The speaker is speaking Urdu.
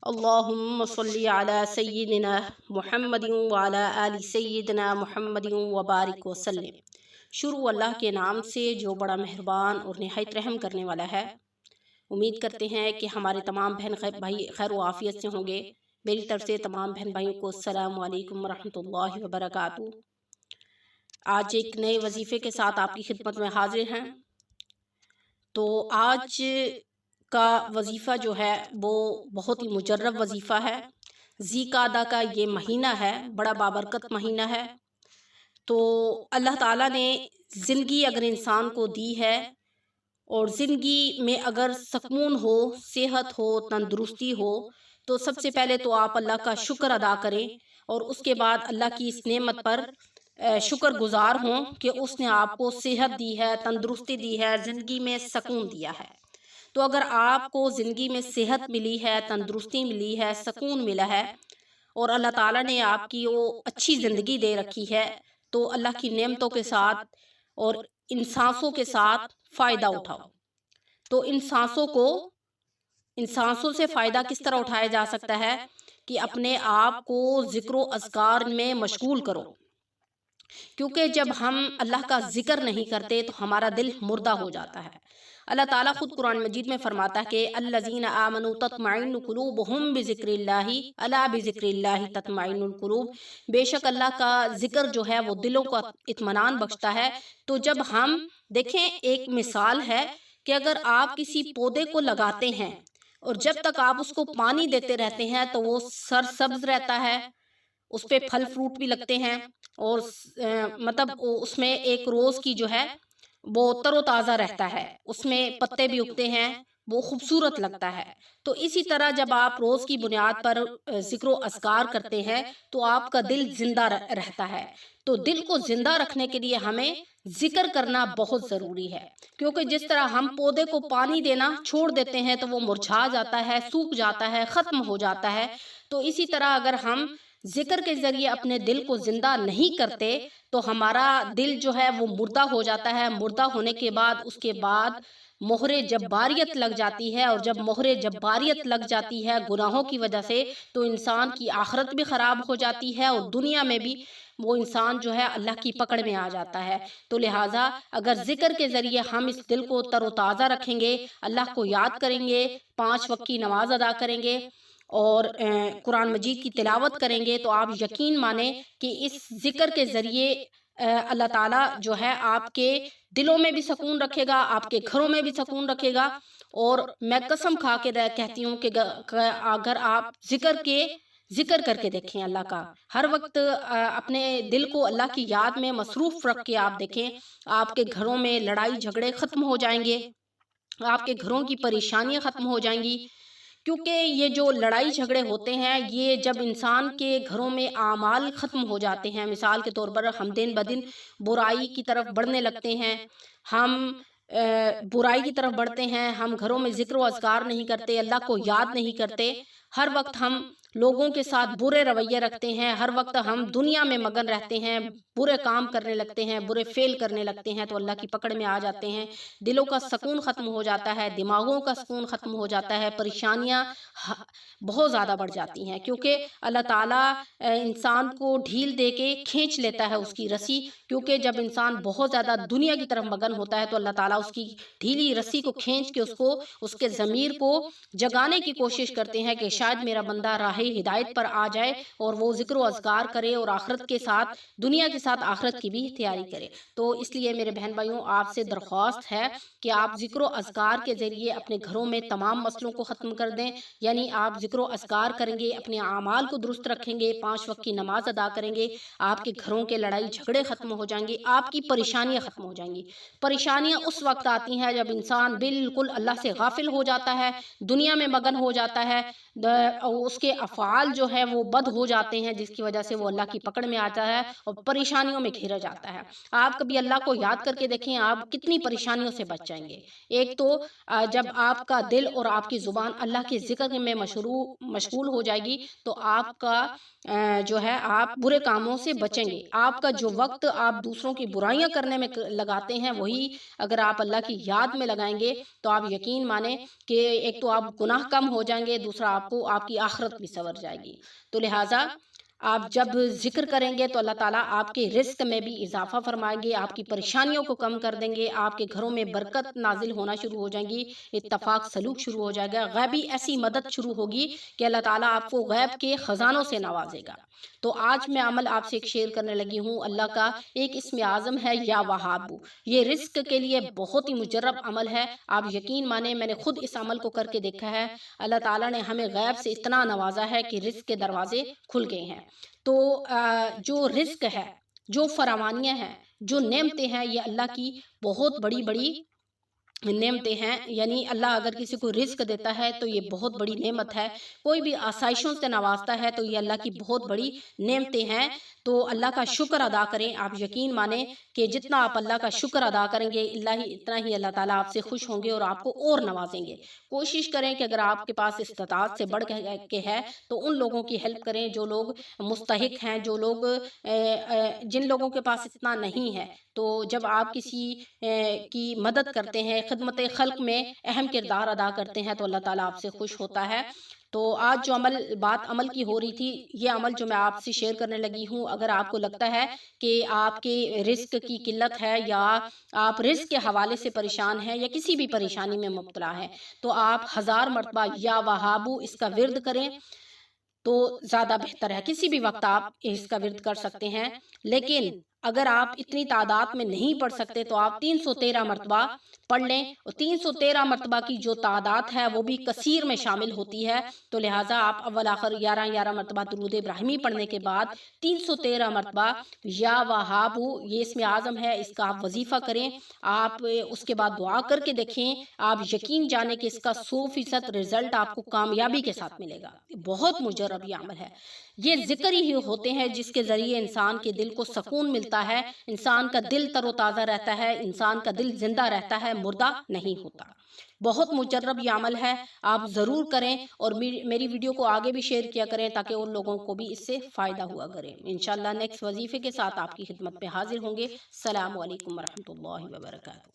اللہم صلی علی سیدنا محمد وعلی آل سیدنا محمد وبارک وسلم۔ شروع اللہ کے نام سے جو بڑا مہربان اور نہایت رحم کرنے والا ہے۔ امید کرتے ہیں کہ ہمارے تمام بہن بھائی خیر و عافیت سے ہوں گے۔ میری طرف سے تمام بہن بھائیوں کو السلام علیکم ورحمۃ اللہ وبرکاتہ۔ آج ایک نئے وظیفے کے ساتھ آپ کی خدمت میں حاضر ہیں۔ تو آج کا وظیفہ جو ہے وہ بہت ہی مجرب وظیفہ ہے۔ ذی قعدہ کا یہ مہینہ ہے، بڑا بابرکت مہینہ ہے۔ تو اللہ تعالیٰ نے زندگی اگر انسان کو دی ہے اور زندگی میں اگر سکون ہو، صحت ہو، تندرستی ہو، تو سب سے پہلے تو آپ اللہ کا شکر ادا کریں اور اس کے بعد اللہ کی اس نعمت پر شکر گزار ہوں کہ اس نے آپ کو صحت دی ہے، تندرستی دی ہے، زندگی میں سکون دیا ہے۔ تو اگر آپ کو زندگی میں صحت ملی ہے، تندرستی ملی ہے، سکون ملا ہے اور اللہ تعالیٰ نے آپ کی وہ اچھی زندگی دے رکھی ہے، تو اللہ کی نعمتوں کے ساتھ اور ان سانسوں کے ساتھ فائدہ اٹھاؤ۔ تو ان سانسوں سے فائدہ کس طرح اٹھایا جا سکتا ہے کہ اپنے آپ کو ذکر و اذکار میں مشغول کرو، کیونکہ جب ہم اللہ کا ذکر نہیں کرتے تو ہمارا دل مردہ ہو جاتا ہے۔ اللہ تعالیٰ خود قرآن مجید میں فرماتا ہے کہ الذین آمنوا تطمئن قلوبہم بذکر اللہ الا بذکر اللہ تطمئن القلوب، بے شک اللہ کا ذکر جو ہے وہ دلوں کا اطمینان بخشتا ہے۔ تو جب ہم دیکھیں، ایک مثال ہے کہ اگر آپ کسی پودے کو لگاتے ہیں اور جب تک آپ اس کو پانی دیتے رہتے ہیں تو وہ سرسبز رہتا ہے، اس پہ پھل فروٹ بھی لگتے ہیں اور مطلب اس میں ایک روز کی جو ہے وہ تر و تازہ رہتا ہے، اس میں پتے بھی اگتے ہیں، وہ خوبصورت لگتا ہے۔ تو اسی طرح جب آپ روز کی بنیاد پر ذکر و اذکار کرتے ہیں تو آپ کا دل زندہ رہتا ہے۔ تو دل کو زندہ رکھنے کے لیے ہمیں ذکر کرنا بہت ضروری ہے، کیونکہ جس طرح ہم پودے کو پانی دینا چھوڑ دیتے ہیں تو وہ مرجھا جاتا ہے، سوکھ جاتا ہے، ختم ہو جاتا ہے۔ تو اسی طرح اگر ہم ذکر کے ذریعے اپنے دل کو زندہ نہیں کرتے تو ہمارا دل جو ہے وہ مردہ ہو جاتا ہے۔ مردہ ہونے کے بعد اس کے بعد مہر جباریت لگ جاتی ہے، اور جب مہر جباریت لگ جاتی ہے گناہوں کی وجہ سے تو انسان کی آخرت بھی خراب ہو جاتی ہے اور دنیا میں بھی وہ انسان جو ہے اللہ کی پکڑ میں آ جاتا ہے۔ تو لہٰذا اگر ذکر کے ذریعے ہم اس دل کو تر و تازہ رکھیں گے، اللہ کو یاد کریں گے، 5 وقت کی نماز ادا کریں گے اور قرآن مجید کی تلاوت کریں گے، تو آپ یقین مانیں کہ اس ذکر کے ذریعے اللہ تعالیٰ جو ہے آپ کے دلوں میں بھی سکون رکھے گا، آپ کے گھروں میں بھی سکون رکھے گا۔ اور میں قسم کھا کے کہتی ہوں کہ اگر آپ ذکر کر کے دیکھیں اللہ کا، ہر وقت اپنے دل کو اللہ کی یاد میں مصروف رکھ کے آپ دیکھیں، آپ کے گھروں میں لڑائی جھگڑے ختم ہو جائیں گے، آپ کے گھروں کی پریشانیاں ختم ہو جائیں گی۔ کیونکہ یہ جو لڑائی جھگڑے ہوتے ہیں، یہ جب انسان کے گھروں میں اعمال ختم ہو جاتے ہیں، مثال کے طور پر ہم دن بدن برائی کی طرف بڑھنے لگتے ہیں، ہم برائی کی طرف بڑھتے ہیں، ہم گھروں میں ذکر و اذکار نہیں کرتے، اللہ کو یاد نہیں کرتے، ہر وقت ہم لوگوں کے ساتھ برے رویے رکھتے ہیں، ہر وقت ہم دنیا میں مگن رہتے ہیں، برے کام کرنے لگتے ہیں، برے فعل کرنے لگتے ہیں، تو اللہ کی پکڑ میں آ جاتے ہیں۔ دلوں کا سکون ختم ہو جاتا ہے، دماغوں کا سکون ختم ہو جاتا ہے، پریشانیاں بہت زیادہ بڑھ جاتی ہیں، کیونکہ اللہ تعالیٰ انسان کو ڈھیل دے کے کھینچ لیتا ہے اس کی رسی۔ کیونکہ جب انسان بہت زیادہ دنیا کی طرف مگن ہوتا ہے تو اللہ تعالیٰ اس کی ڈھیلی رسی کو کھینچ کے اس کے ضمیر کو جگانے کی کوشش کرتے ہیں کہ شاید میرا بندہ راہ ہدایت پر آ جائے اور وہ ذکر و اذکار کرے اور آخرت کے ساتھ، دنیا کے ساتھ آخرت کی بھی تیاری کرے۔ تو اس لیے میرے بہن بھائیوں، آپ سے درخواست ہے کہ آپ ذکر و اذکار کے ذریعے اپنے گھروں میں تمام مسئلوں کو ختم کر دیں، یعنی آپ ذکر و اذکار کریں گے، اپنے اعمال کو درست رکھیں گے، 5 وقت کی نماز ادا کریں گے، آپ کے گھروں کے لڑائی جھگڑے ختم ہو جائیں گے، آپ کی پریشانیاں ختم ہو جائیں گی۔ پریشانیاں اس وقت آتی ہیں جب انسان بالکل اللہ سے غافل ہو جاتا ہے، دنیا میں مگن ہو جاتا ہے، اس کے افعال جو ہے وہ بد ہو جاتے ہیں، جس کی وجہ سے وہ اللہ کی پکڑ میں آتا ہے اور پریشانیوں میں گھیرا جاتا ہے۔ آپ کبھی اللہ کو یاد کر کے دیکھیں، آپ کتنی پریشانیوں سے بچ جائیں گے۔ ایک تو جب آپ کا دل اور آپ کی زبان اللہ کے ذکر میں مشغول ہو جائے گی تو آپ کا جو ہے آپ برے کاموں سے بچیں گے۔ آپ کا جو وقت آپ دوسروں کی برائیاں کرنے میں لگاتے ہیں، وہی اگر آپ اللہ کی یاد میں لگائیں گے تو آپ یقین مانیں کہ ایک تو آپ گناہ کم ہو جائیں گے، دوسرا آپ آپ کو آپ کی آخرت بھی سنور جائے گی۔ تو لہٰذا آپ جب ذکر کریں گے تو اللہ تعالیٰ آپ کے رزق میں بھی اضافہ فرمائیں گے، آپ کی پریشانیوں کو کم کر دیں گے، آپ کے گھروں میں برکت نازل ہونا شروع ہو جائیں گی، اتفاق سلوک شروع ہو جائے گا، غیبی ایسی مدد شروع ہوگی کہ اللہ تعالیٰ آپ کو غیب کے خزانوں سے نوازے گا۔ تو آج میں عمل آپ سے ایک شیئر کرنے لگی ہوں، اللہ کا ایک اسم اعظم ہے یا وہاب، یہ رزق کے لیے بہت ہی مجرب عمل ہے۔ آپ یقین مانیں میں نے خود اس عمل کو کر کے دیکھا ہے، اللہ تعالیٰ نے ہمیں غیب سے اتنا نوازا ہے کہ رزق کے دروازے کھل گئے ہیں۔ تو جو رزق ہے، جو فراوانیاں ہیں، جو نعمتیں ہیں، یہ اللہ کی بہت بڑی بڑی نعمتیں ہیں۔ یعنی اللہ اگر کسی کو رزق دیتا ہے تو یہ بہت بڑی نعمت ہے، کوئی بھی آسائشوں سے نوازتا ہے تو یہ اللہ کی بہت بڑی نعمتیں ہیں۔ تو اللہ کا شکر ادا کریں، آپ یقین مانیں کہ جتنا آپ اللہ کا شکر ادا کریں گے اتنا ہی اللہ تعالیٰ آپ سے خوش ہوں گے اور آپ کو اور نوازیں گے۔ کوشش کریں کہ اگر آپ کے پاس استطاعت سے بڑھ کے ہے تو ان لوگوں کی ہیلپ کریں جو لوگ مستحق ہیں، جو لوگ جن لوگوں کے پاس اتنا نہیں ہے۔ تو جب آپ کسی کی مدد کرتے ہیں، خدمت خلق میں اہم کردار ادا کرتے ہیں تو اللہ تعالیٰ آپ سے خوش ہوتا ہے۔ تو آج جو بات عمل کی ہو رہی تھی، یہ عمل جو میں آپ سے شیئر کرنے لگی ہوں، اگر آپ کو لگتا ہے کہ آپ کے رزق کی قلت ہے یا آپ رزق کے حوالے سے پریشان ہیں یا کسی بھی پریشانی میں مبتلا ہے، تو آپ 1000 مرتبہ یا وہابو اس کا ورد کریں تو زیادہ بہتر ہے۔ کسی بھی وقت آپ اس کا ورد کر سکتے ہیں، لیکن اگر آپ اتنی تعداد میں نہیں پڑھ سکتے تو آپ 313 مرتبہ پڑھ لیں، اور 313 مرتبہ کی جو تعداد ہے وہ بھی کثیر میں شامل ہوتی ہے۔ تو لہٰذا آپ اول آخر 11 مرتبہ درود ابراہیمی پڑھنے کے بعد 313 مرتبہ یا وہاب، یہ اسم اعظم ہے، اس کا آپ وظیفہ کریں۔ آپ اس کے بعد دعا کر کے دیکھیں، آپ یقین جانیں کہ اس کا 100% رزلٹ آپ کو کامیابی کے ساتھ ملے گا۔ بہت مجرب یہ عمل ہے، یہ ذکر ہی ہوتے ہیں جس کے ذریعے انسان کے دل کو سکون ملتا ہے، انسان کا دل تر و تازہ رہتا ہے، انسان کا دل زندہ رہتا ہے، مردہ نہیں ہوتا۔ بہت مجرب یہ عمل ہے، آپ ضرور کریں اور میری ویڈیو کو آگے بھی شیئر کیا کریں تاکہ ان لوگوں کو بھی اس سے فائدہ ہوا کرے۔ انشاءاللہ نیکسٹ وظیفے کے ساتھ آپ کی خدمت میں حاضر ہوں گے۔ السلام علیکم ورحمۃ اللہ وبرکاتہ۔